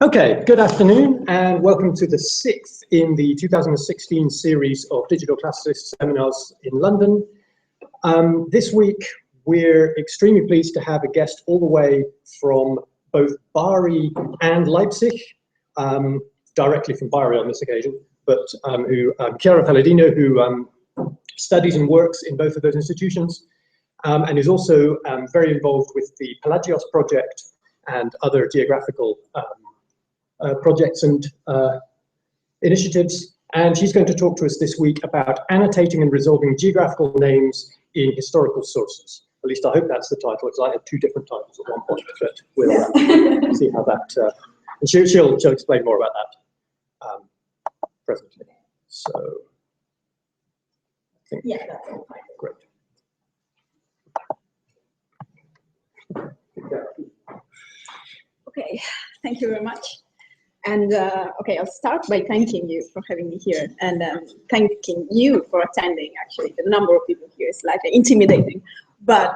Okay, good afternoon and welcome to the 6th in the 2016 series of Digital Classicist seminars in London. This week we're extremely pleased to have a guest all the way from both Bari and Leipzig, directly from Bari on this occasion, but Chiara Palladino, who studies and works in both of those institutions and is also very involved with the Palladino project and other geographical projects and initiatives, and she's going to talk to us this week about annotating and resolving geographical names in historical sources. At least I hope that's the title, because I had two different titles at one point, but we'll see how that, and she'll explain more about that presently. So, I think, yeah, that's all fine. Great. Okay, thank you very much. And okay, I'll start by thanking you for having me here, and thanking you for attending. Actually, the number of people here is slightly intimidating, but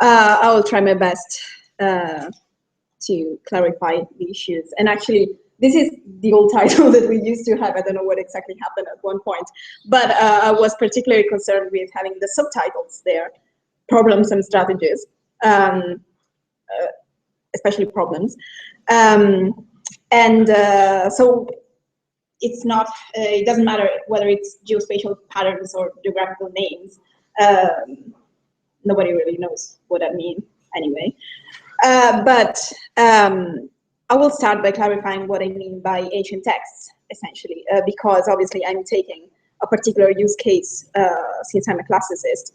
I will try my best to clarify the issues. And actually, this is the old title that we used to have. I don't know what exactly happened at one point, but I was particularly concerned with having the subtitles there, problems and strategies, especially problems. So it's not, it doesn't matter whether it's geospatial patterns or geographical names. Nobody really knows what I mean anyway. But I will start by clarifying what I mean by ancient texts, essentially, because obviously I'm taking a particular use case since I'm a classicist,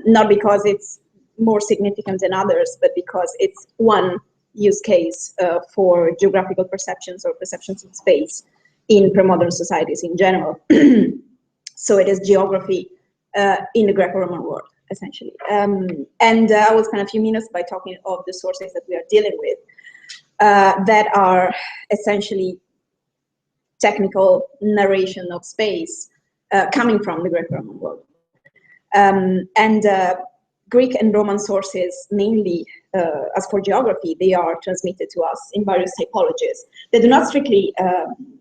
not because it's more significant than others, but because it's one use case for geographical perceptions or perceptions of space in pre-modern societies in general. So it is geography in the Greco-Roman world, essentially. And I will spend a few minutes by talking of the sources that we are dealing with that are essentially technical narration of space coming from the Greco-Roman world. Greek and Roman sources, mainly as for geography, they are transmitted to us in various typologies. They do not strictly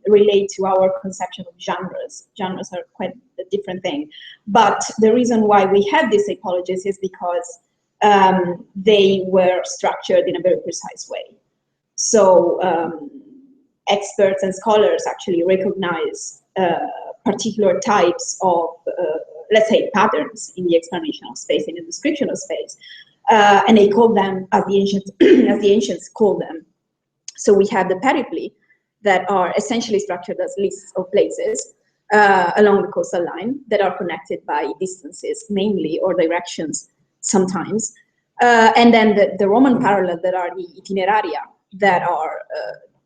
relate to our conception of genres. Genres are quite a different thing. But the reason why we have these typologies is because they were structured in a very precise way. So experts and scholars actually recognize particular types of let's say patterns in the explanation of space, in the description of space, and they call them as the ancients as the ancients call them. So we have the peripli that are essentially structured as lists of places along the coastal line that are connected by distances mainly, or directions sometimes, and then the Roman parallel that are the itineraria that are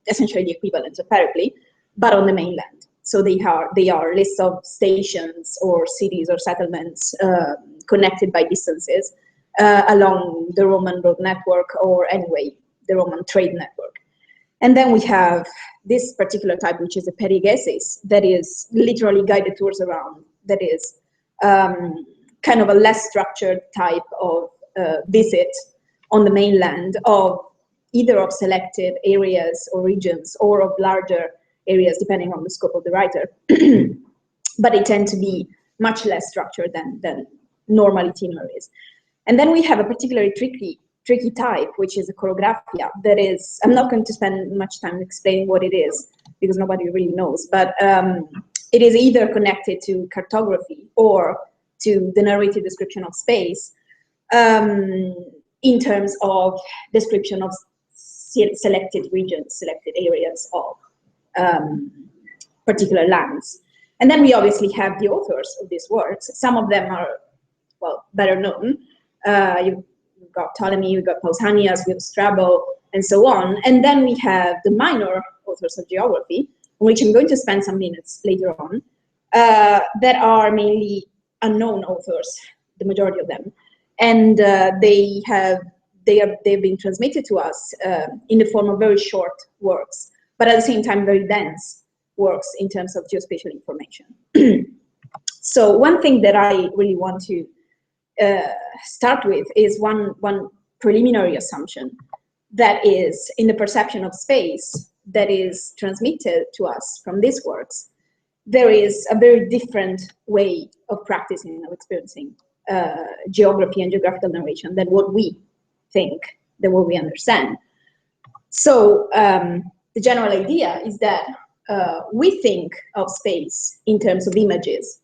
essentially the equivalent of peripli, but on the mainland. So they are lists of stations or cities or settlements connected by distances along the Roman road network, or anyway, the Roman trade network. And then we have this particular type, which is a perigesis, that is literally guided tours around, that is kind of a less structured type of visit on the mainland of either of selected areas or regions, or of larger areas, depending on the scope of the writer. But they tend to be much less structured than normal itineraries. And then we have a particularly tricky type, which is a chorographia. That is, I'm not going to spend much time explaining what it is, because nobody really knows, but it is either connected to cartography or to the narrative description of space in terms of description of selected regions, selected areas of particular lands. And then we obviously have the authors of these works. Some of them are, well, better known. You've got Ptolemy, you've got Pausanias, we have Strabo, and so on. And then we have the minor authors of geography, on which I'm going to spend some minutes later on, that are mainly unknown authors, the majority of them. And they've been transmitted to us in the form of very short works, but at the same time very dense works in terms of geospatial information. So one thing that I really want to start with is one preliminary assumption that is in the perception of space that is transmitted to us from these works, there is a very different way of practicing, of experiencing geography and geographical narration than what we think, than what we understand. So the general idea is that we think of space in terms of images.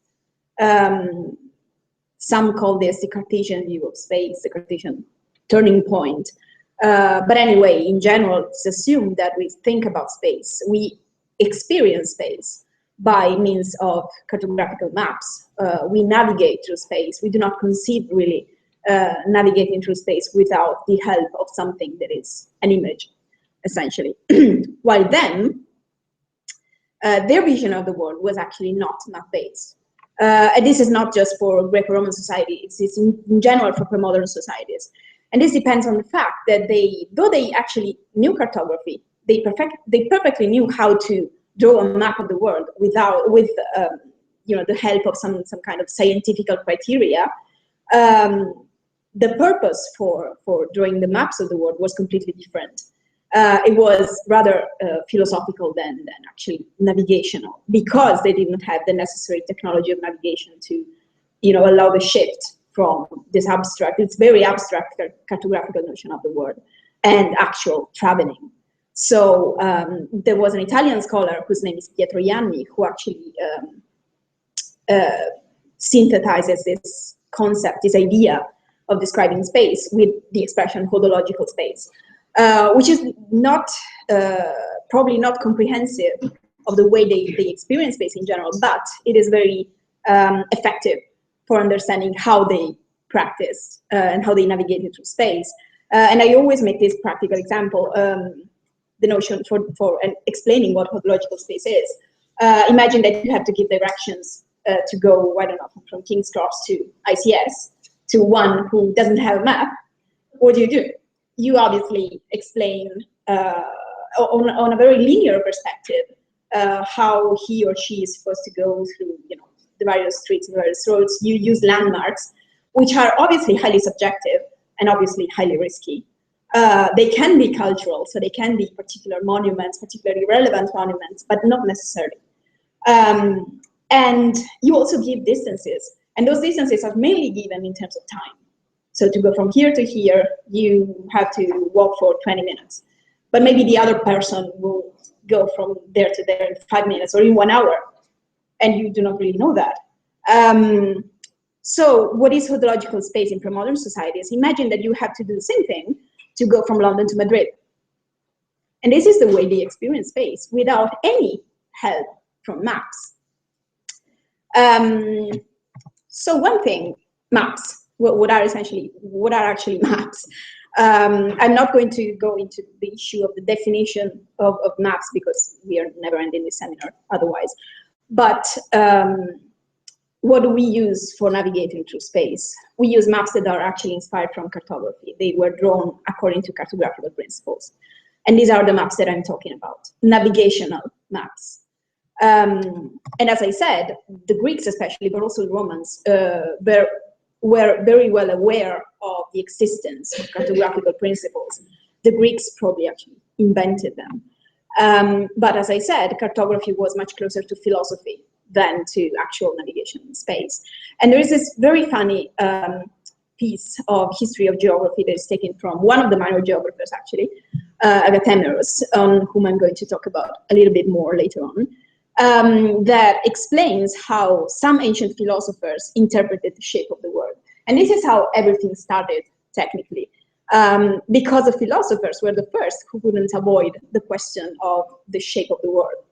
Some call this the Cartesian view of space, the Cartesian turning point. But anyway, in general, it's assumed that we think about space. We experience space by means of cartographical maps. We navigate through space. We do not conceive really navigating through space without the help of something that is an image, essentially. While then, their vision of the world was actually not map-based. And this is not just for Greco-Roman society, it's in general for pre-modern societies. And this depends on the fact that though they actually knew cartography, they perfectly knew how to draw a map of the world with the help of some kind of scientific criteria. The purpose for drawing the maps of the world was completely different. It was rather philosophical than actually navigational, because they didn't have the necessary technology of navigation to, allow the shift from this abstract, it's very abstract cartographical notion of the world and actual traveling. So there was an Italian scholar whose name is Pietro Ianni, who actually synthesizes this concept, this idea of describing space with the expression hodological space, which is not probably not comprehensive of the way they experience space in general, but it is very effective for understanding how they practice and how they navigated through space. And I always make this practical example, the notion for explaining what hodological space is. Imagine that you have to give directions to go, I don't know, from King's Cross to ICS, to one who doesn't have a map. What do? You obviously explain on a very linear perspective how he or she is supposed to go through, the various streets and various roads. You use landmarks, which are obviously highly subjective and obviously highly risky. They can be cultural, so they can be particular monuments, particularly relevant monuments, but not necessarily. And you also give distances, and those distances are mainly given in terms of time. So to go from here to here, you have to walk for 20 minutes. But maybe the other person will go from there to there in 5 minutes or in 1 hour, and you do not really know that. So what is hodological space in pre-modern societies? Imagine that you have to do the same thing to go from London to Madrid. And this is the way they experience space, without any help from maps. So one thing, maps. What are actually maps? I'm not going to go into the issue of the definition of maps, because we are never ending this seminar otherwise. But what do we use for navigating through space? We use maps that are actually inspired from cartography. They were drawn according to cartographical principles. And these are the maps that I'm talking about, navigational maps. And as I said, the Greeks especially, but also the Romans, were very well aware of the existence of cartographical principles. The Greeks probably actually invented them. But as I said, cartography was much closer to philosophy than to actual navigation in space. And there is this very funny piece of history of geography that is taken from one of the minor geographers, actually, Agathemeros, on whom I'm going to talk about a little bit more later on, that explains how some ancient philosophers interpreted the shape of the world. And this is how everything started, technically, because the philosophers were the first who couldn't avoid the question of the shape of the world.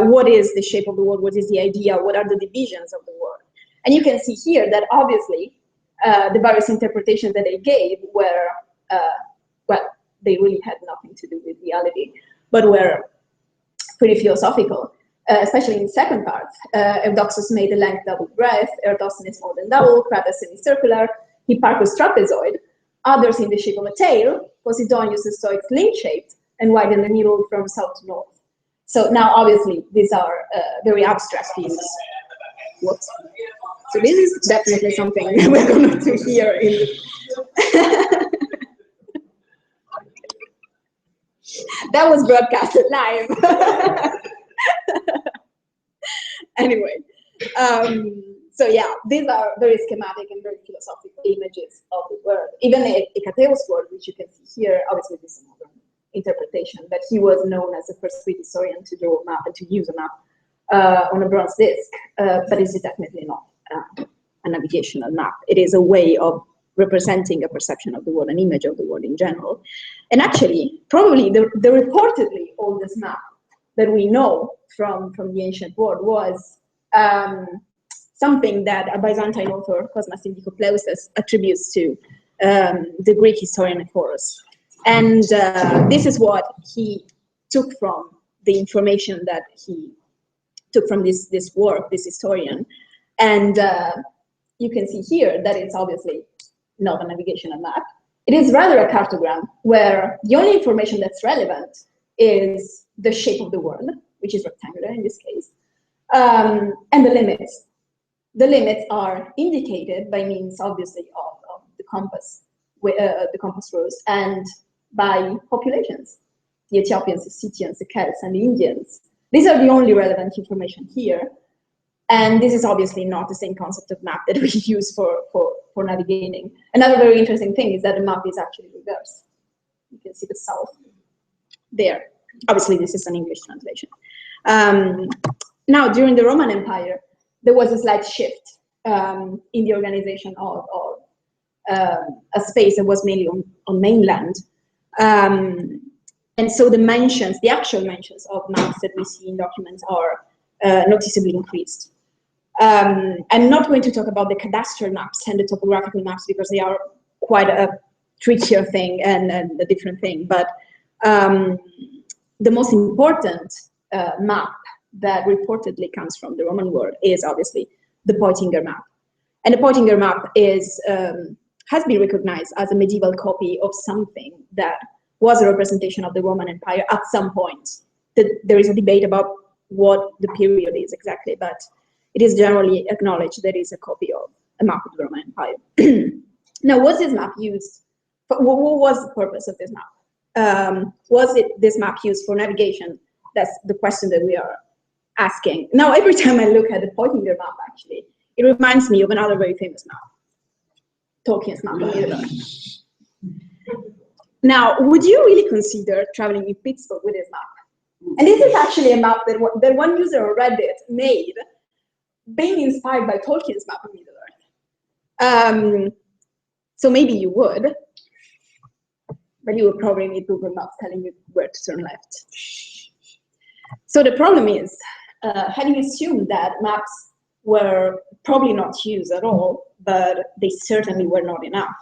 What is the shape of the world? What is the idea? What are the divisions of the world? And you can see here that obviously the various interpretations that they gave were, well, they really had nothing to do with reality, but were pretty philosophical. Especially in the second part, Eudoxus made the length double breadth, Eratosthenes more than double, Crates semicircular, Hipparchus trapezoid, others in the shape of a tail, Poseidon used the Stoics link-shaped, and widened the needle from south to north. So now, obviously, these are very abstract views. Whoops. So this is definitely something we're going to hear in That was broadcasted live. Anyway, so yeah, these are very schematic and very philosophical images of the world. Even Hecateu's world, which you can see here, obviously this is a modern interpretation, but he was known as the first Greek historian to draw a map and to use a map on a bronze disc, but it is definitely not a navigational map. It is a way of representing a perception of the world, an image of the world in general. And actually, probably the reportedly oldest map that we know from the ancient world was something that a Byzantine author, Cosmas Indicopleustes, attributes to the Greek historian Ephorus. And this is what he took from the information that he took from this work, this historian. And you can see here that it's obviously not a navigational map. It is rather a cartogram where the only information that's relevant is the shape of the world, which is rectangular in this case, and the limits. The limits are indicated by means, obviously, of the compass rose, and by populations, the Ethiopians, the Scythians, the Celts, and the Indians. These are the only relevant information here. And this is obviously not the same concept of map that we use for navigating. Another very interesting thing is that the map is actually reversed. You can see the south there. Obviously, this is an English translation. Now, during the Roman Empire, there was a slight shift in the organization of a space that was mainly on mainland. And so the actual mentions of maps that we see in documents are noticeably increased. I'm not going to talk about the cadastral maps and the topographical maps because they are quite a trickier thing and a different thing. But the most important map that reportedly comes from the Roman world is obviously the Poitinger map. And the Poitinger map has been recognized as a medieval copy of something that was a representation of the Roman Empire at some point. There is a debate about what the period is exactly, but it is generally acknowledged that it is a copy of a map of the Roman Empire. Now, was this map used? What was the purpose of this map? Was this map used for navigation? That's the question that we are asking. Now, every time I look at the Poitinger map, actually, it reminds me of another very famous map, Tolkien's map of Middle-earth. Now, would you really consider traveling in Pittsburgh with this map? And this is actually a map that one user on Reddit made, being inspired by Tolkien's map of Middle-earth. So maybe you would, but you would probably need Google Maps telling you where to turn left. So the problem is, having assumed that maps were probably not used at all, but they certainly were not enough.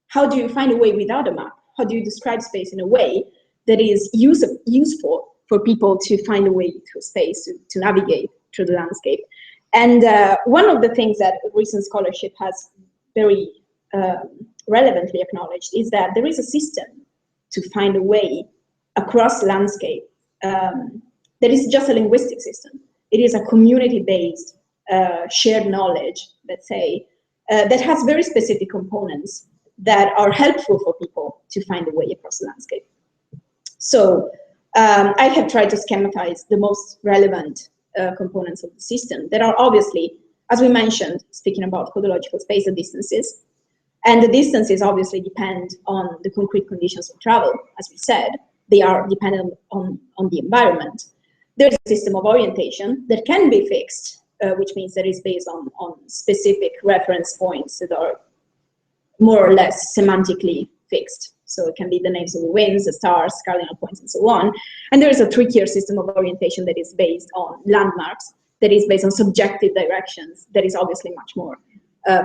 How do you find a way without a map? How do you describe space in a way that is useful for people to find a way through space, to navigate through the landscape? And one of the things that recent scholarship has very relevantly acknowledged is that there is a system to find a way across landscape that is just a linguistic system. It is a community-based shared knowledge, let's say, that has very specific components that are helpful for people to find a way across the landscape. So I have tried to schematize the most relevant components of the system that are obviously, as we mentioned, speaking about hodological space, the distances. And the distances obviously depend on the concrete conditions of travel, as we said. They are dependent on the environment. There's a system of orientation that can be fixed, which means that it's based on specific reference points that are more or less semantically fixed. So it can be the names of the winds, the stars, cardinal points, and so on. And there is a trickier system of orientation that is based on landmarks, that is based on subjective directions, that is obviously much more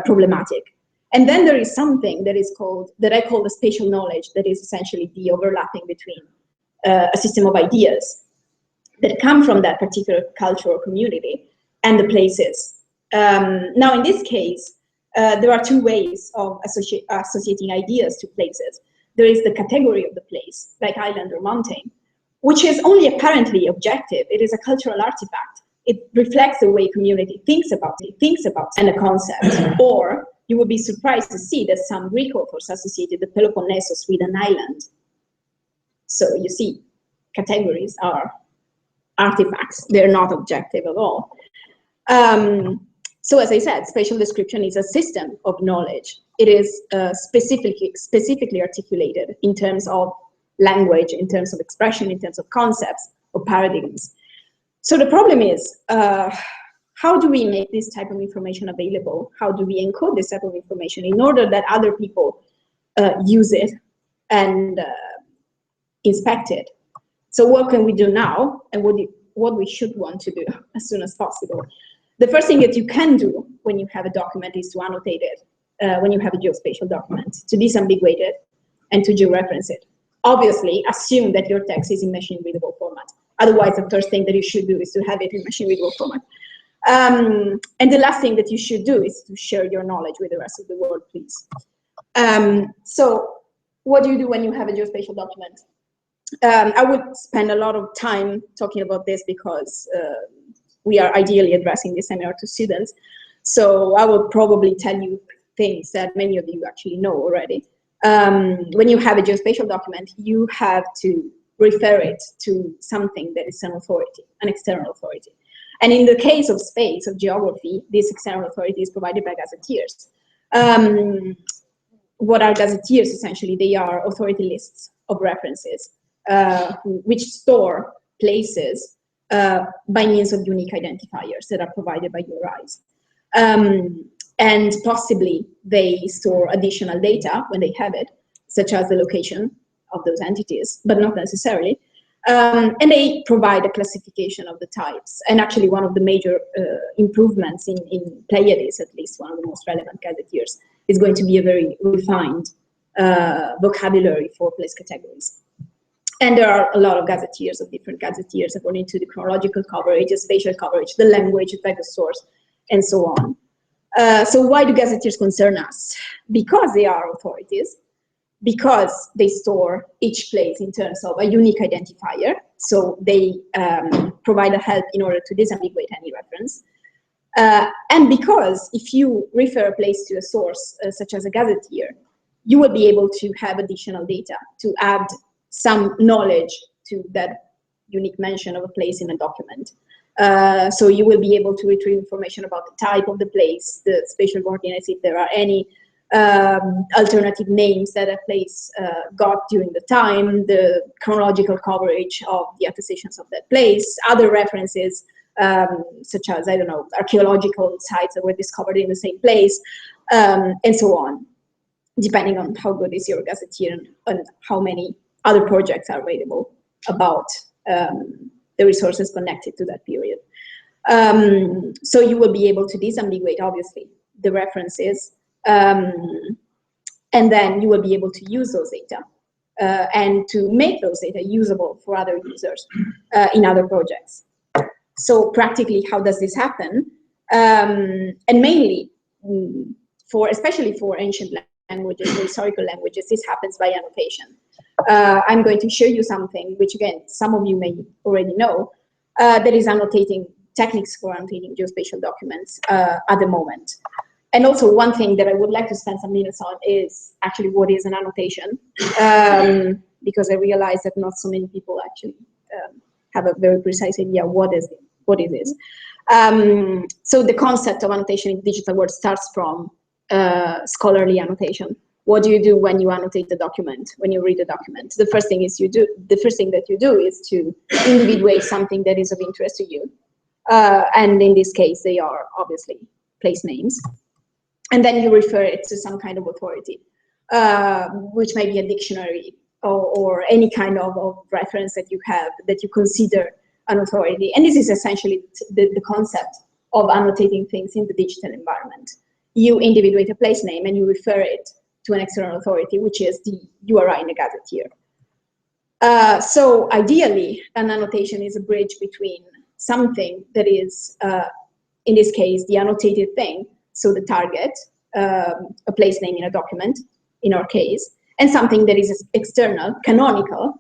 problematic. And then there is something that I call the spatial knowledge, that is essentially the overlapping between a system of ideas that come from that particular culture or community and the places. Now, in this case, there are two ways of associating ideas to places. There is the category of the place, like island or mountain, which is only apparently objective. It is a cultural artifact. It reflects the way community thinks about and a concept. Or you would be surprised to see that some Greek authors associated the Peloponnesus with an island, So you see, categories are artifacts. They're not objective at all. So as I said, spatial description is a system of knowledge. It is specifically articulated in terms of language, in terms of expression, in terms of concepts or paradigms. So the problem is, how do we make this type of information available? How do we encode this type of information in order that other people use it and inspect it? So what can we do now, and what we should want to do as soon as possible? The first thing that you can do when you have a document is to annotate it, when you have a geospatial document, to disambiguate it and to georeference it. Obviously, assume that your text is in machine-readable format. Otherwise, the first thing that you should do is to have it in machine-readable format. And the last thing that you should do is to share your knowledge with the rest of the world, please. So what do you do when you have a geospatial document? I would spend a lot of time talking about this because we are ideally addressing this seminar to students. So I will probably tell you things that many of you actually know already. When you have a geospatial document, you have to refer it to something that is an authority, an external authority. And in the case of space, of geography, this external authority is provided by gazetteers. What are gazetteers? Essentially, they are authority lists of references which store places by means of unique identifiers that are provided by URIs. And possibly they store additional data when they have it, such as the location of those entities, but not necessarily. And they provide a classification of the types. And actually one of the major improvements in Pleiades, at least one of the most relevant gazetteers, is going to be a very refined vocabulary for place categories. And there are a lot of gazetteers, of different gazetteers, according to the chronological coverage, the spatial coverage, the language, the type of source, and so on. So why do gazetteers concern us? Because they are authorities, because they store each place in terms of a unique identifier, so they provide a help in order to disambiguate any reference. And because if you refer a place to a source, such as a gazetteer, you will be able to have additional data to add some knowledge to that unique mention of a place in a document. So you will be able to retrieve information about the type of the place, the spatial coordinates, if there are any alternative names that a place got during the time, the chronological coverage of the attestations of that place, other references, such as, I don't know, archaeological sites that were discovered in the same place, and so on, depending on how good is your gazetteer and how many other projects are available about the resources connected to that period. So you will be able to disambiguate, obviously, the references, and then you will be able to use those data and to make those data usable for other users in other projects. So practically, how does this happen? And mainly, especially for ancient languages or historical languages, this happens by annotation. I'm going to show you something which, again, some of you may already know, that is annotating, techniques for annotating geospatial documents at the moment. And also one thing that I would like to spend some minutes on is actually what is an annotation, because I realize that not so many people actually have a very precise idea what it is. So the concept of annotation in the digital world starts from scholarly annotation. What do you do when you annotate the document, when you read a document? The first thing that you do is to individuate something that is of interest to you. And in this case, they are obviously place names. And then you refer it to some kind of authority, which may be a dictionary or any kind of reference that you have, that you consider an authority. And this is essentially the concept of annotating things in the digital environment. You individuate a place name and you refer it to an external authority, which is the URI in a gazetteer. So ideally, an annotation is a bridge between something that is, in this case, the annotated thing, so the target, a place name in a document, in our case, and something that is external, canonical,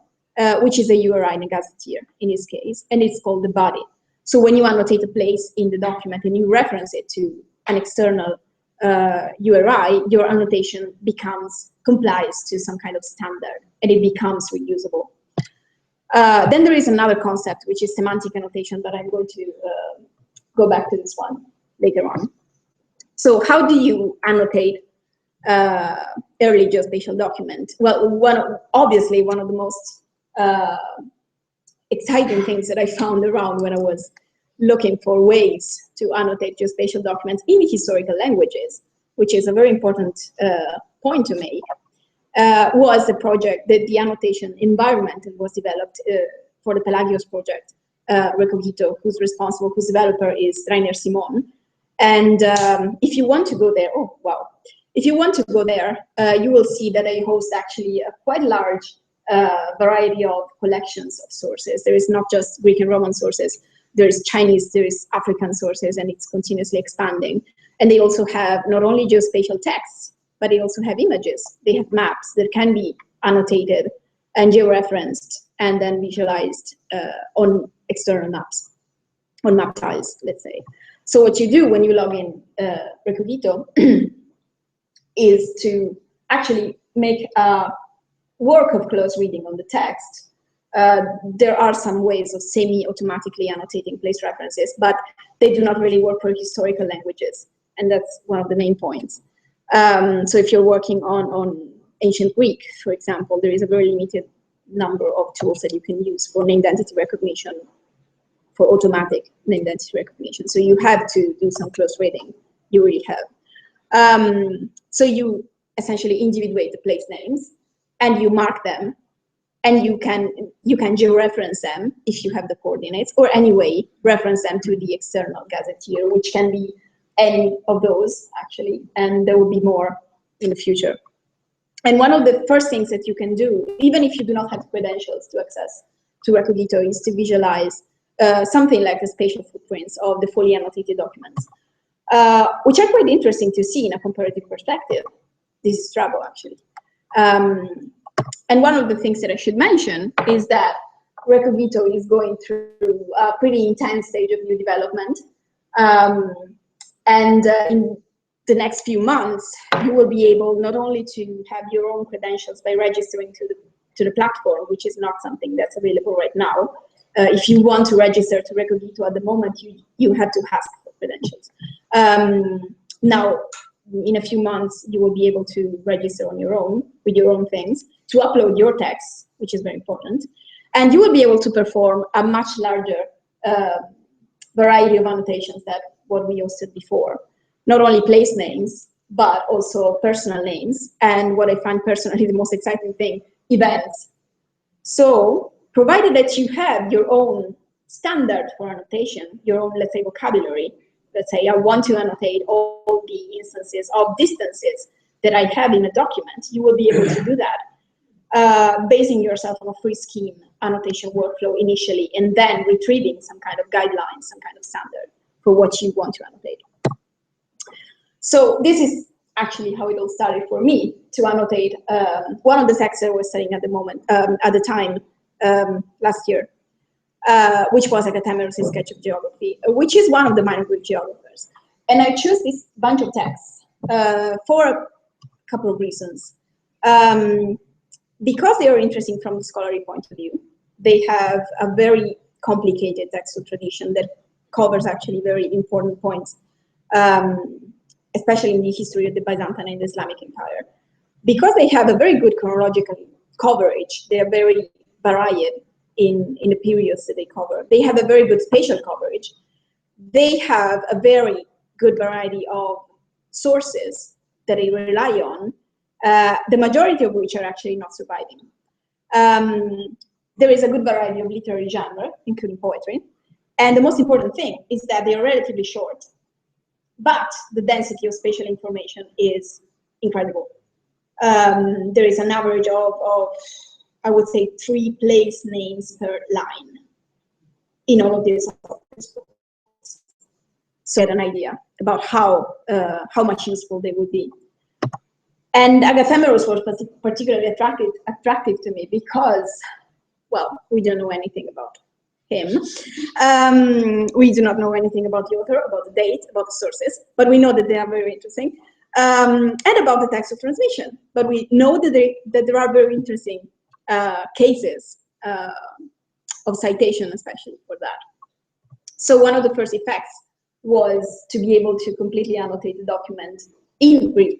which is a URI in a gazetteer, in this case, and it's called the body. So when you annotate a place in the document and you reference it to an external URI, your annotation complies to some kind of standard, and it becomes reusable. Then there is another concept, which is semantic annotation, but I'm going to go back to this one later on. So how do you annotate early geospatial document? Well, obviously one of the most exciting things that I found around when I was looking for ways to annotate geospatial documents in historical languages, which is a very important point to make, was the project, the annotation environment that was developed for the Pelagios project, Recogito, whose developer is Rainer Simon. And if you want to go there, oh, wow. If you want to go there, you will see that I host actually a quite large variety of collections of sources. There is not just Greek and Roman sources, there is Chinese, there is African sources, and it's continuously expanding. And they also have not only geospatial texts, but they also have images. They have maps that can be annotated and georeferenced and then visualized on external maps, on map tiles, let's say. So what you do when you log in Recogito is to actually make a work of close reading on the text. There are some ways of semi-automatically annotating place references, but they do not really work for historical languages, and that's one of the main points. So if you're working on ancient Greek, for example, there is a very limited number of tools that you can use for named entity recognition, for automatic named entity recognition. So you have to do some close reading. You really have. So you essentially individuate the place names, and you mark them, and you can georeference them if you have the coordinates, or anyway reference them to the external gazetteer, which can be any of those actually, and there will be more in the future. And one of the first things that you can do, even if you do not have credentials to access to Recogito, is to visualize something like the spatial footprints of the fully annotated documents, which are quite interesting to see in a comparative perspective. This is Strabo, actually. And one of the things that I should mention is that Recogito is going through a pretty intense stage of new development. And in the next few months, you will be able not only to have your own credentials by registering to the platform, which is not something that's available right now. If you want to register to Recogito at the moment, you have to ask for credentials. Now, in a few months, you will be able to register on your own, with your own things, to upload your text, which is very important. And you will be able to perform a much larger variety of annotations than what we hosted before. Not only place names, but also personal names. And what I find personally the most exciting thing, events. So, provided that you have your own standard for annotation, your own, let's say, vocabulary, let's say I want to annotate all the instances of distances that I have in a document, you will be able to do that, basing yourself on a free scheme annotation workflow initially, and then retrieving some kind of guidelines, some kind of standard for what you want to annotate. So this is actually how it all started for me to annotate one of the texts I was studying at the moment, at the time, last year, which was Agathemeros' Sketch of Geography, which is one of the minor Greek geographers. And I chose this bunch of texts for a couple of reasons. Because they are interesting from the scholarly point of view, they have a very complicated textual tradition that covers actually very important points, especially in the history of the Byzantine and the Islamic Empire. Because they have a very good chronological coverage, they are very varied in the periods that they cover. They have a very good spatial coverage. They have a very good variety of sources that they rely on, the majority of which are actually not surviving. There is a good variety of literary genre, including poetry. And the most important thing is that they are relatively short, but the density of spatial information is incredible. There is an average of I would say 3 place names per line in all of these. So get an idea about how much useful they would be. And Agathemeros was particularly attractive to me because, well, we don't know anything about him. We do not know anything about the author, about the date, about the sources, but we know that they are very interesting, and about the text of transmission. But we know that there are very interesting cases of citation, especially for that. So one of the first effects was to be able to completely annotate the document in Greek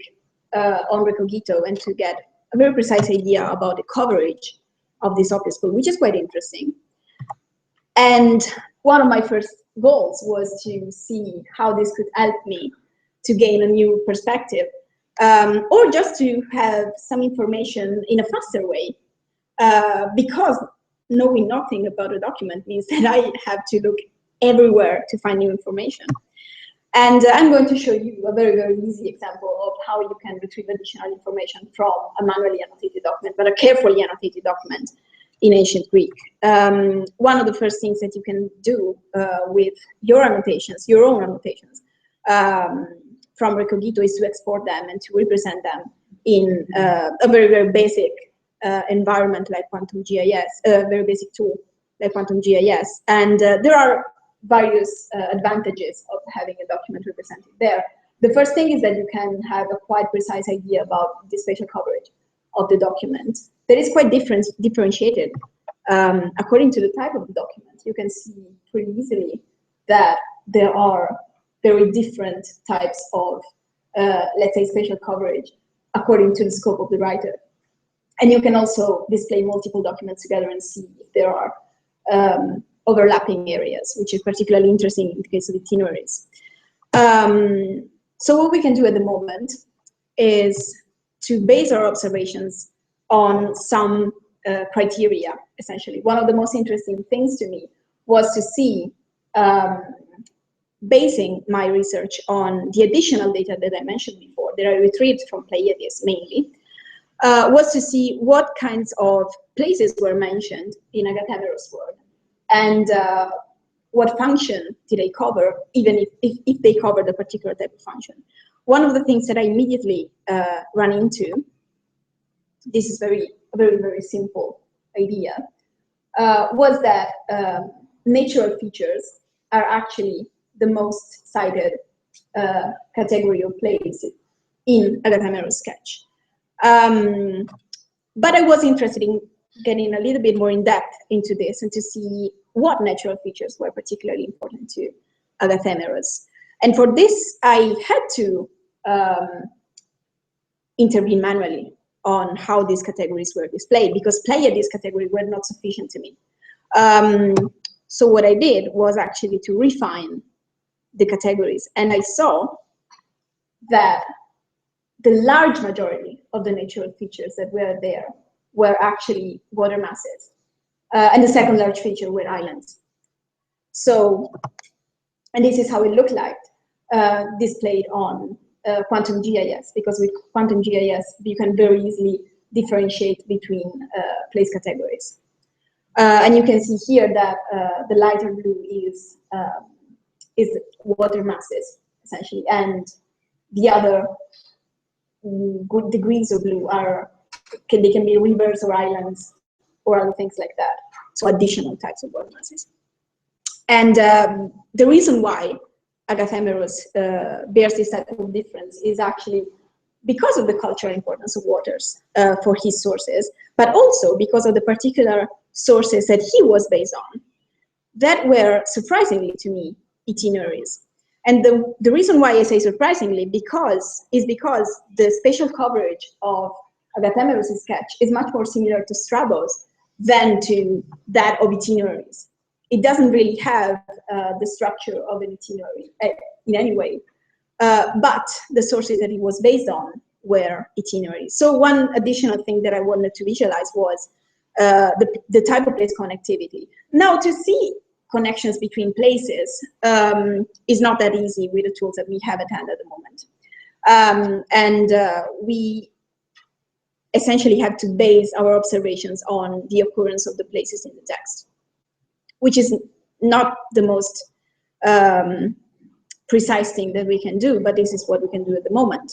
on Recogito and to get a very precise idea about the coverage of this office pool, which is quite interesting. And one of my first goals was to see how this could help me to gain a new perspective, or just to have some information in a faster way, because knowing nothing about a document means that I have to look everywhere to find new information. And I'm going to show you a very, very easy example of how you can retrieve additional information from a manually annotated document, but a carefully annotated document in ancient Greek. One of the first things that you can do with your annotations, your own annotations, from Recogito is to export them and to represent them in a very, very basic environment like Quantum GIS, a very basic tool like Quantum GIS. And there are various advantages of having a document represented there. The first thing is that you can have a quite precise idea about the spatial coverage of the document. That is quite differentiated according to the type of the document. You can see pretty easily that there are very different types of, let's say, spatial coverage according to the scope of the writer. And you can also display multiple documents together and see if there are overlapping areas, which is particularly interesting in the case of itineraries. So what we can do at the moment is to base our observations on some criteria, essentially. One of the most interesting things to me was to see, basing my research on the additional data that I mentioned before, that I retrieved from Pleiades mainly, was to see what kinds of places were mentioned in Agathemeros' work, and what function did they cover, even if they covered a particular type of function. One of the things that I immediately ran into, this is very, very simple idea, was that natural features are actually the most cited category of place in Agathemeros' sketch. But I was interested in getting a little bit more in depth into this and to see what natural features were particularly important to Agathemeros. And for this, I had to intervene manually on how these categories were displayed, because Pleiades categories were not sufficient to me. So what I did was actually to refine the categories, and I saw that the large majority of the natural features that were there were actually water masses, and the second large feature were islands. So, and this is how it looked like displayed on Quantum GIS, because with Quantum GIS you can very easily differentiate between place categories. And you can see here that the lighter blue is water masses, essentially, and the other degrees of blue are, they can be rivers or islands or other things like that, so additional types of water masses. And the reason why Agathemeros bears this type of difference is actually because of the cultural importance of waters for his sources, but also because of the particular sources that he was based on that were, surprisingly to me, itineraries. And the reason why I say surprisingly is because the spatial coverage of Agathemeros' sketch is much more similar to Strabo's than to that of itineraries. It doesn't really have the structure of an itinerary in any way, but the sources that it was based on were itineraries. So one additional thing that I wanted to visualize was the type of place connectivity. Now, to see connections between places is not that easy with the tools that we have at hand at the moment. We essentially have to base our observations on the occurrence of the places in the text, which is not the most precise thing that we can do, but this is what we can do at the moment.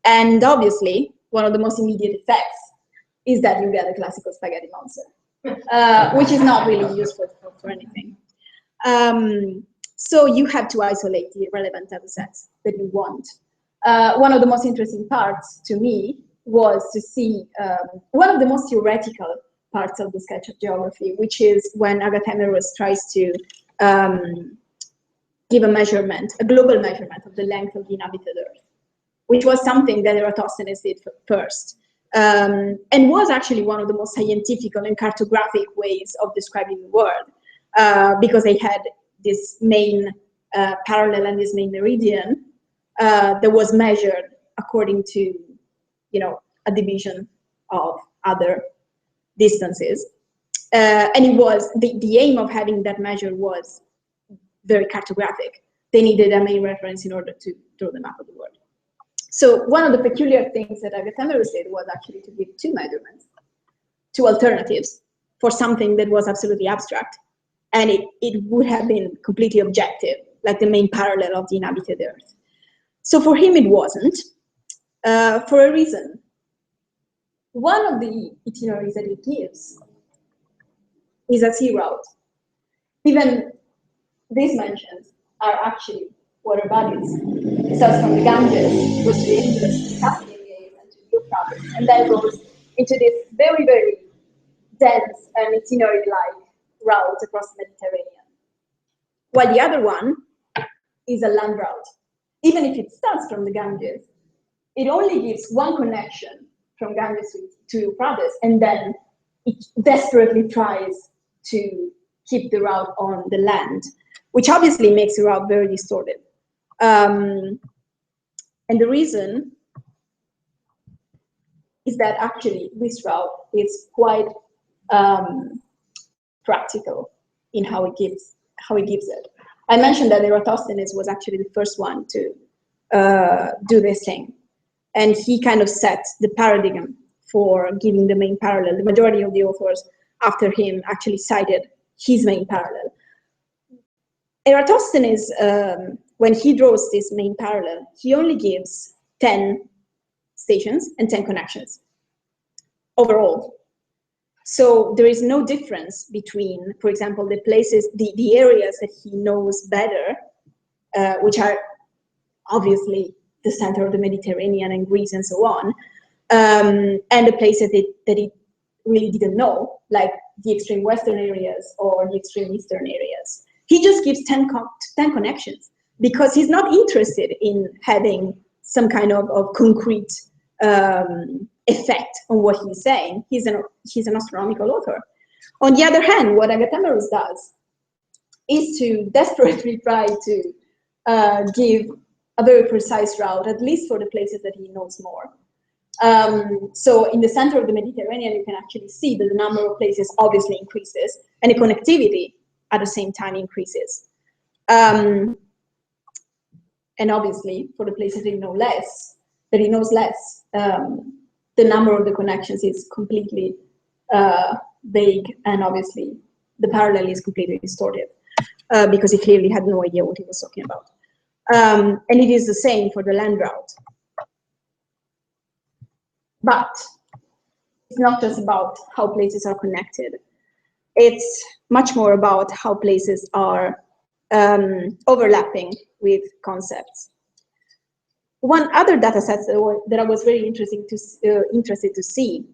And obviously, one of the most immediate effects is that you get a classical spaghetti monster, which is not really useful for anything. So you have to isolate the relevant data sets that you want. One of the most interesting parts to me was to see one of the most theoretical parts of the sketch of geography, which is when Agathemeros tries to give a measurement, a global measurement of the length of the inhabited Earth, which was something that Eratosthenes did first, and was actually one of the most scientific and cartographic ways of describing the world, because they had this main parallel and this main meridian that was measured according to, a division of other distances. And it was, the aim of having that measure was very cartographic. They needed a main reference in order to draw the map of the world. So one of the peculiar things that Agathemeros did was actually to give two measurements, two alternatives for something that was absolutely abstract. And it would have been completely objective, like the main parallel of the inhabited Earth. So for him, it wasn't, for a reason. One of the itineraries that he gives is a sea route. Even these mentions are actually water bodies. It starts from the Ganges, goes to the Indus, to Caspian Gate, and to the Euphrates, and then goes into this very, very dense and itinerary-like route across the Mediterranean. While the other one is a land route. Even if it starts from the Ganges, it only gives one connection from Ganges to Euphrates, and then it desperately tries to keep the route on the land, which obviously makes the route very distorted. And the reason is that actually this route is quite practical in how it gives it. I mentioned that Eratosthenes was actually the first one to do this thing. And he kind of set the paradigm for giving the main parallel. The majority of the authors after him actually cited his main parallel. Eratosthenes, when he draws this main parallel, he only gives 10 stations and 10 connections overall. So there is no difference between, for example, the places, the areas that he knows better, which are obviously the center of the Mediterranean and Greece and so on, and the places that he really didn't know, like the extreme western areas or the extreme eastern areas. He just gives 10 connections because he's not interested in having some kind of concrete effect on what he's saying. He's an astronomical author. On the other hand, what Agathemeros does is to desperately try to give a very precise route, at least for the places that he knows more. So in the center of the Mediterranean, you can actually see that the number of places obviously increases, and the connectivity at the same time increases. And obviously, for the places that he knows less, the number of the connections is completely vague, and obviously the parallel is completely distorted because he clearly had no idea what he was talking about. And it is the same for the land route. But it's not just about how places are connected. It's much more about how places are overlapping with concepts. One other data set that I was very interested to see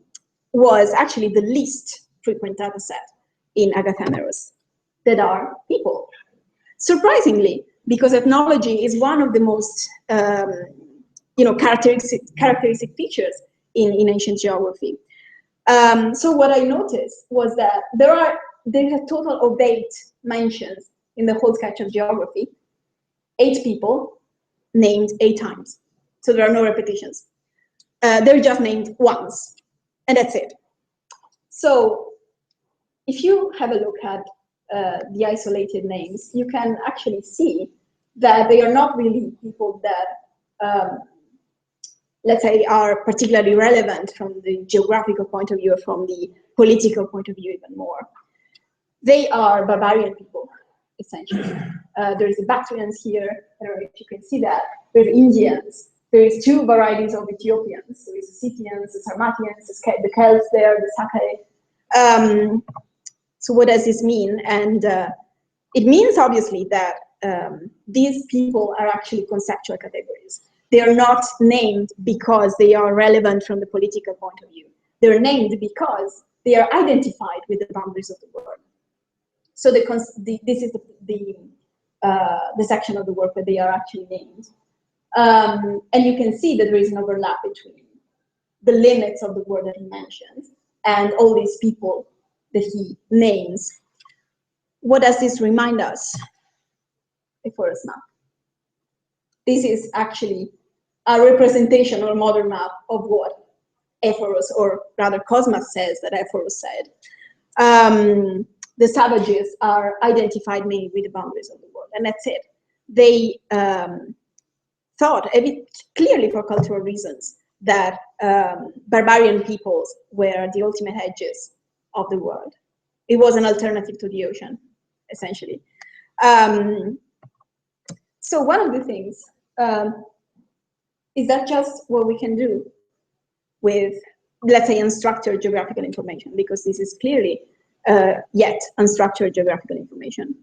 was actually the least frequent data set in Agathemeros, that are people. Surprisingly, because ethnology is one of the most characteristic features in ancient geography. So what I noticed was that there's a total of 8 mentions in the whole sketch of geography, 8 people named 8 times. So there are no repetitions. They're just named once, and that's it. So if you have a look at the isolated names, you can actually see that they are not really people that, let's say, are particularly relevant from the geographical point of view or from the political point of view even more. They are barbarian people, essentially. There's the Bactrians here. I don't know if you can see that. There's Indians. There's 2 varieties of Ethiopians. There's the Scythians, the Sarmatians, the Celts there, the Sakai. So what does this mean? And it means, obviously, that these people are actually conceptual categories. They are not named because they are relevant from the political point of view. They're named because they are identified with the boundaries of the word. So this is the section of the work where they are actually named. And you can see that there is an overlap between the limits of the word that he mentions and all these people that he names. What does this remind us? Ephorus map. This is actually a representation or modern map of what Ephorus, or rather Cosmas, says that Ephorus said. The savages are identified mainly with the boundaries of the world, and that's it. They thought, clearly for cultural reasons, that barbarian peoples were the ultimate edges of the world. It was an alternative to the ocean, essentially. So one of the things is that just what we can do with, let's say, unstructured geographical information, because this is clearly yet unstructured geographical information.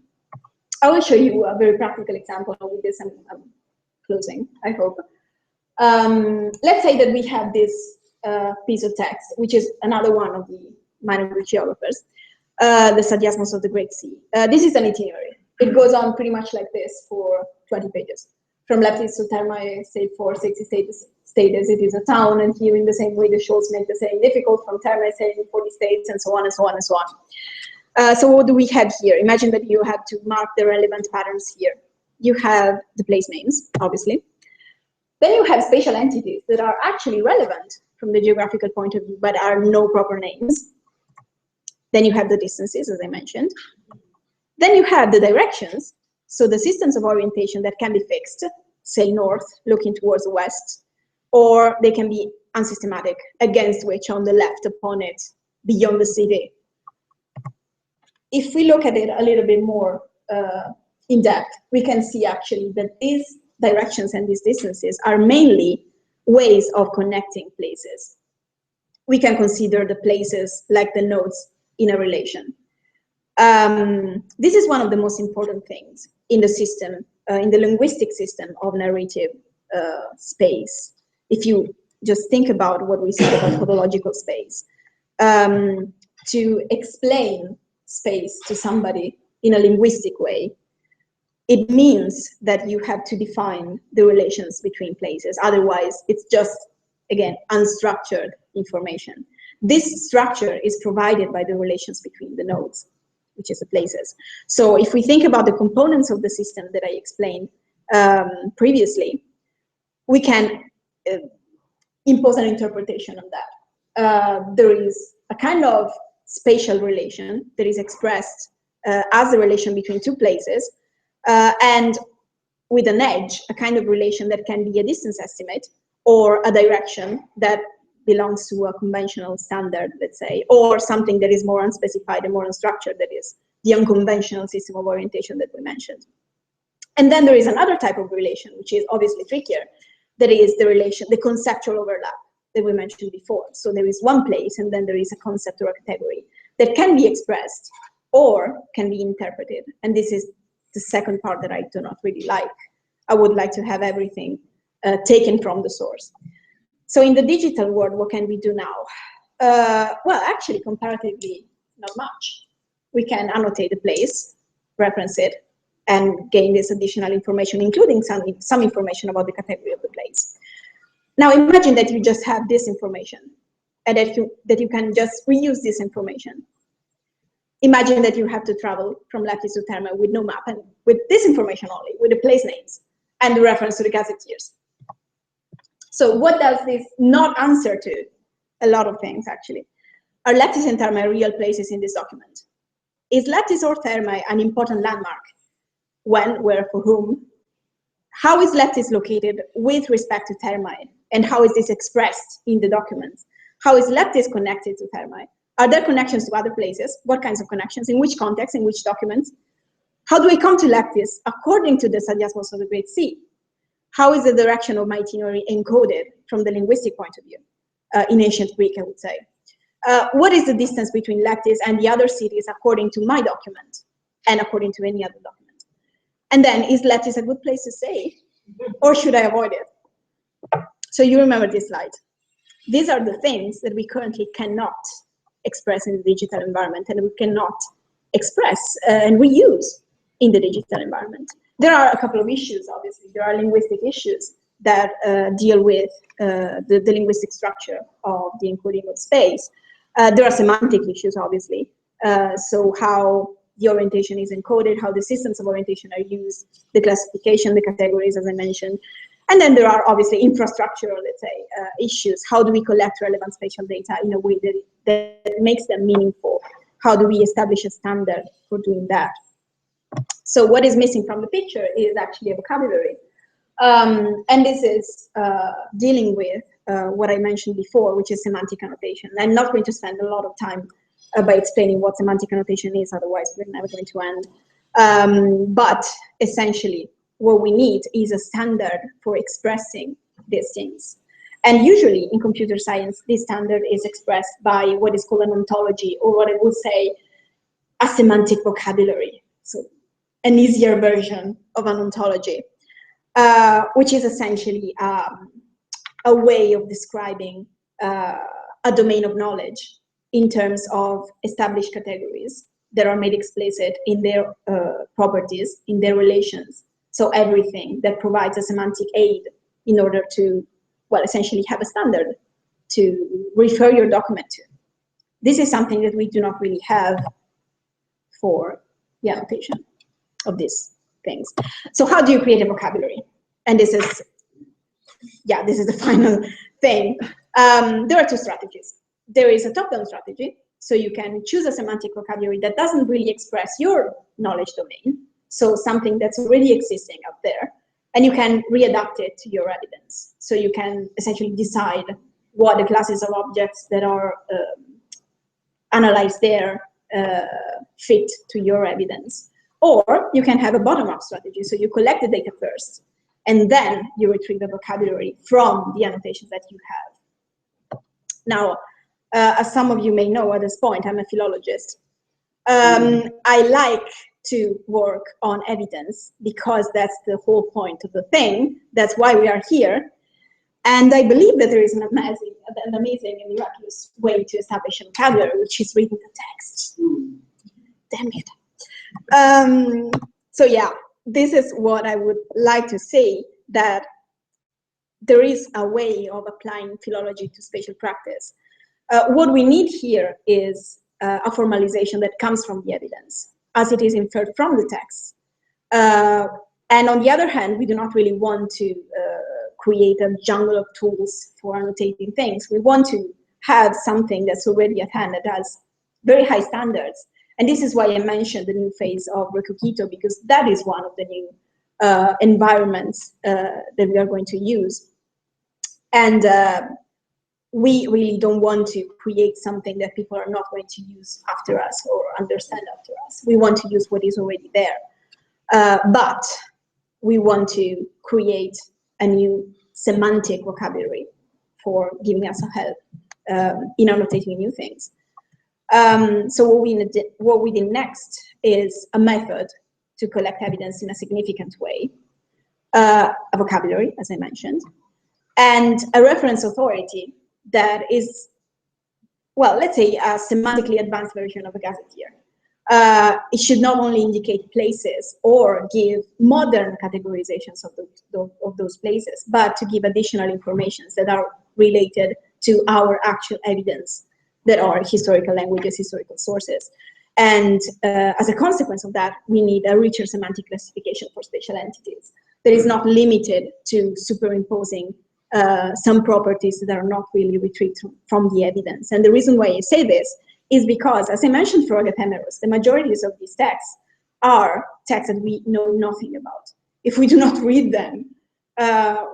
I will show you a very practical example with this. I'm closing, I hope. Let's say that we have this piece of text, which is another one of the minor Greek geographers, the Sadiasmos of the Great Sea. This is an itinerary. It goes on pretty much like this for 20 pages. From Leipzig to Thermae, say for 60 states, it is a town, and here in the same way the shores make the same difficult from Thermae, saying 40 states, and so on and so on and so on. So what do we have here? Imagine that you have to mark the relevant patterns here. You have the place names, obviously. Then you have spatial entities that are actually relevant from the geographical point of view, but are no proper names. Then you have the distances, as I mentioned. Then you have the directions, so the systems of orientation that can be fixed, say north, looking towards the west, or they can be unsystematic, against which on the left, upon it, beyond the city. If we look at it a little bit more in depth, we can see actually that these directions and these distances are mainly ways of connecting places. We can consider the places like the nodes in a relation. This is one of the most important things in the system, in the linguistic system of narrative space. If you just think about what we say about phonological space, to explain space to somebody in a linguistic way, it means that you have to define the relations between places. Otherwise, it's just, again, unstructured information. This structure is provided by the relations between the nodes, which is the places. So if we think about the components of the system that I explained previously, we can impose an interpretation on that. There is a kind of spatial relation that is expressed as the relation between two places, and with an edge, a kind of relation that can be a distance estimate or a direction that belongs to a conventional standard, let's say, or something that is more unspecified and more unstructured, that is the unconventional system of orientation that we mentioned. And then there is another type of relation, which is obviously trickier, that is the relation, the conceptual overlap that we mentioned before. So there is one place, and then there is a concept or a category that can be expressed or can be interpreted. And this is the second part that I do not really like. I would like to have everything taken from the source. So in the digital world, what can we do now? Well, actually, comparatively, not much. We can annotate the place, reference it, and gain this additional information, including some information about the category of the place. Now, imagine that you just have this information, and that you can just reuse this information. Imagine that you have to travel from Leipzig to Thermae with no map, and with this information only, with the place names, and the reference to the gazetteers. So what does this not answer to? A lot of things, actually. Are Leipzig and Thermae real places in this document? Is Leipzig or Thermae an important landmark? When, where, for whom? How is Leipzig located with respect to Thermae? And how is this expressed in the document? How is Leipzig connected to Thermae? Are there connections to other places? What kinds of connections? In which context? In which documents? How do I come to Leipzig according to the Sadiasmos of the Great Sea? How is the direction of my itinerary encoded from the linguistic point of view? In ancient Greek, I would say. What is the distance between Leipzig and the other cities according to my document and according to any other document? And then, is Leipzig a good place to stay, or should I avoid it? So you remember this slide. These are the things that we currently cannot express in the digital environment and we cannot express and reuse in the digital environment. There are a couple of issues, obviously. There are linguistic issues that deal with the linguistic structure of the encoding of space. There are semantic issues, obviously. So how the orientation is encoded, how the systems of orientation are used, the classification, the categories, as I mentioned. And then there are obviously infrastructural, let's say, issues. How do we collect relevant spatial data in a way that makes them meaningful? How do we establish a standard for doing that? So what is missing from the picture is actually a vocabulary. And this is dealing with what I mentioned before, which is semantic annotation. I'm not going to spend a lot of time by explaining what semantic annotation is, otherwise we're never going to end. But essentially, what we need is a standard for expressing these things. And usually in computer science, this standard is expressed by what is called an ontology, or what I would say a semantic vocabulary. So an easier version of an ontology, which is essentially a way of describing a domain of knowledge in terms of established categories that are made explicit in their properties, in their relations. So everything that provides a semantic aid in order to, well, essentially have a standard to refer your document to. This is something that we do not really have for the annotation of these things. So how do you create a vocabulary? And this is, yeah, this is the final thing. There are two strategies. There is a top-down strategy. So you can choose a semantic vocabulary that doesn't really express your knowledge domain. So something that's already existing out there. And you can readapt it to your evidence. So you can essentially decide what the classes of objects that are analyzed there fit to your evidence. Or you can have a bottom-up strategy. So you collect the data first, and then you retrieve the vocabulary from the annotations that you have. Now, as some of you may know at this point, I'm a philologist. I like to work on evidence because that's the whole point of the thing. That's why we are here. And I believe that there is an amazing and miraculous way to establish a vocabulary, which is reading the text. Damn it. So yeah, this is what I would like to say, that there is a way of applying philology to spatial practice. What we need here is a formalization that comes from the evidence, as it is inferred from the text. And on the other hand, we do not really want to create a jungle of tools for annotating things. We want to have something that's already at hand, that has very high standards. And this is why I mentioned the new phase of Recogito, because that is one of the new environments that we are going to use. And we really don't want to create something that people are not going to use after us or understand after us. We want to use what is already there. But we want to create a new semantic vocabulary for giving us a help in annotating new things. So what we did next is a method to collect evidence in a significant way, a vocabulary, as I mentioned, and a reference authority that is, well, let's say a semantically advanced version of a gazetteer. It should not only indicate places or give modern categorizations of those places, but to give additional information that are related to our actual evidence, that are historical languages, historical sources. And as a consequence of that, we need a richer semantic classification for spatial entities that is not limited to superimposing some properties that are not really retrieved from the evidence. And the reason why I say this is because, as I mentioned for Agapemeros, the majorities of these texts are texts that we know nothing about. If we do not read them,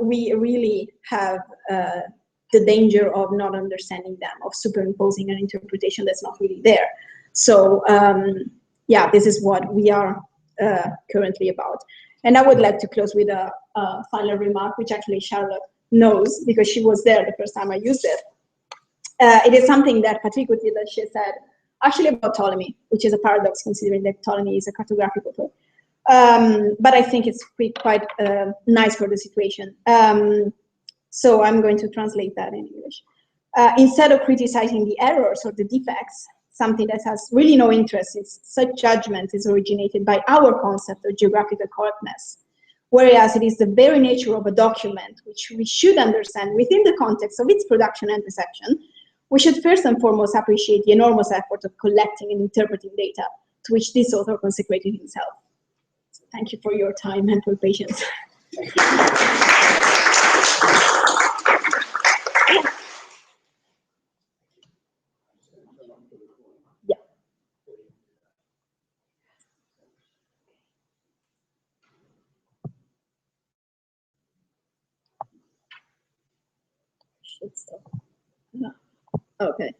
we really have the danger of not understanding them, of superimposing an interpretation that's not really there. So yeah, this is what we are currently about. And I would like to close with a final remark, which actually Charlotte knows because she was there the first time I used it. It is something that Patrick did, that she said, actually about Ptolemy, which is a paradox considering that Ptolemy is a cartographical tool. But I think it's quite nice for the situation. So I'm going to translate that in English. instead of criticizing the errors or the defects, something that has really no interest is such judgment is originated by our concept of geographical correctness, whereas it is the very nature of a document which we should understand within the context of its production and reception. We should first and foremost appreciate the enormous effort of collecting and interpreting data to which this author consecrated himself. So thank you for your time and for patience. Yeah. Should stop. No. Okay.